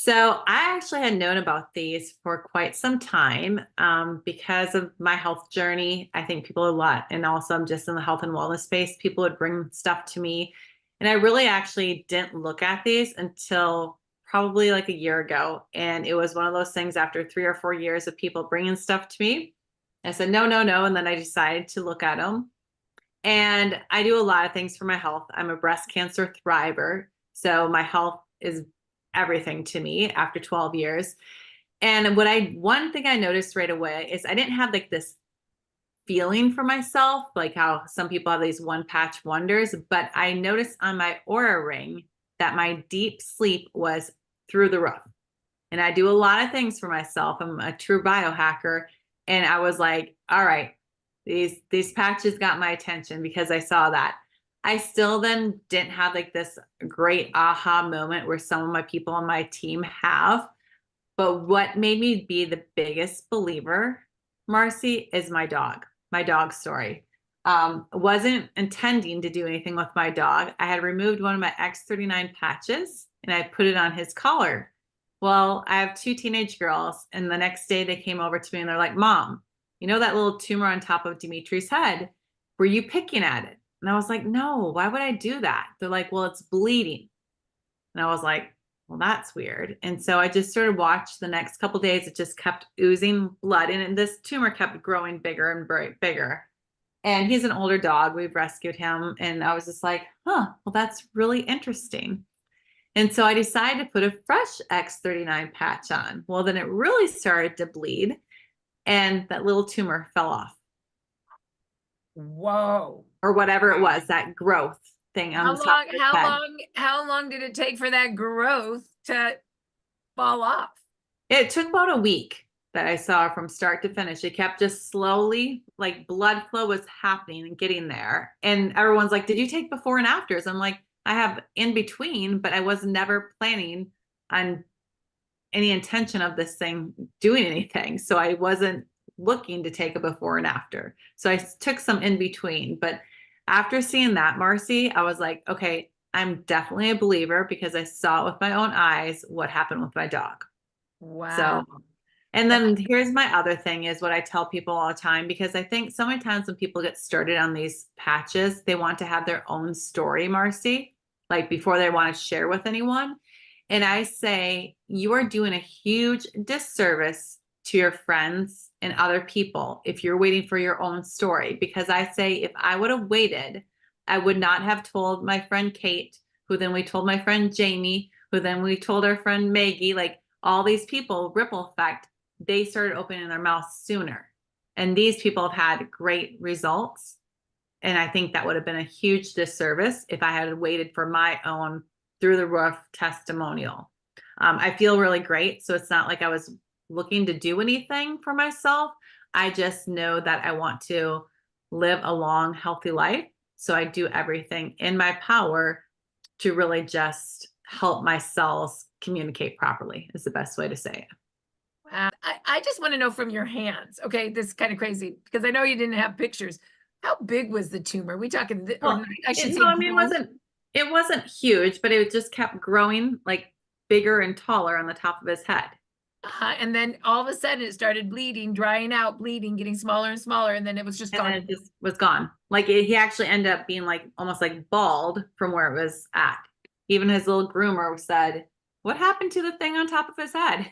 So I actually had known about these for quite some time because of my health journey. I think people a lot, and also I'm just in the health and wellness space. People would bring stuff to me, and I really actually didn't look at these until probably like a year ago. And it was one of those things after 3 or 4 years of people bringing stuff to me. I said, no, no, no. And then I decided to look at them. And I do a lot of things for my health. I'm a breast cancer thriver. So my health is everything to me after 12 years. And one thing I noticed right away is I didn't have like this feeling for myself, like how some people have these one patch wonders, but I noticed on my aura ring that my deep sleep was through the roof. And I do a lot of things for myself. I'm a true biohacker. And I was like, all right, these patches got my attention because I saw that. I still then didn't have like this great aha moment where some of my people on my team have. But what made me be the biggest believer, Marcy, is my dog story. Wasn't intending to do anything with my dog. I had removed one of my X39 patches and I put it on his collar. Well, I have two teenage girls, and the next day they came over to me and they're like, Mom, you know that little tumor on top of Dimitri's head? Were you picking at it? And I was like, no, why would I do that? They're like, well, it's bleeding. And I was like, well, that's weird. And so I just sort of watched the next couple of days. It just kept oozing blood, and this tumor kept growing bigger and bigger. And he's an older dog. We've rescued him. And I was just like, huh, well, that's really interesting. And so I decided to put a fresh X39 patch on. Well, then it really started to bleed, and that little tumor fell off, Whoa. or whatever it was, that growth thing on the top of his head. How long did it take for that growth to fall off? It took about a week that I saw from start to finish. It kept just slowly, like blood flow was happening and getting there. And everyone's like, did you take before and afters? I'm like, I have in between, but I was never planning on any intention of this thing doing anything. So I wasn't looking to take a before and after. So I took some in between. But after seeing that, Marcy, I was like, okay, I'm definitely a believer because I saw it with my own eyes what happened with my dog. Wow. So, and then here's my other thing is what I tell people all the time, because I think so many times when people get started on these patches, they want to have their own story, Marcy, like before they want to share with anyone. And I say, you are doing a huge disservice to your friends and other people if you're waiting for your own story. Because I say, if I would have waited, I would not have told my friend Kate, who then we told my friend Jamie, who then we told our friend Maggie, like all these people, ripple effect, they started opening their mouths sooner. And these people have had great results. And I think that would have been a huge disservice if I had waited for my own through the roof testimonial. I feel really great. So it's not like I was looking to do anything for myself. I just know that I want to live a long, healthy life. So I do everything in my power to really just help my cells communicate properly, is the best way to say it. Wow. I just want to know from your hands. Okay, this is kind of crazy because I know you didn't have pictures. How big was the tumor? We talking, or Well, I should say, no, I mean, it wasn't huge, but it just kept growing like bigger and taller on the top of his head. and then all of a sudden it started bleeding, drying out, bleeding, getting smaller and smaller, and then it was just And then gone. it just was gone. Like he actually ended up being like almost like bald from where it was at. Even his little groomer said, what happened to the thing on top of his head?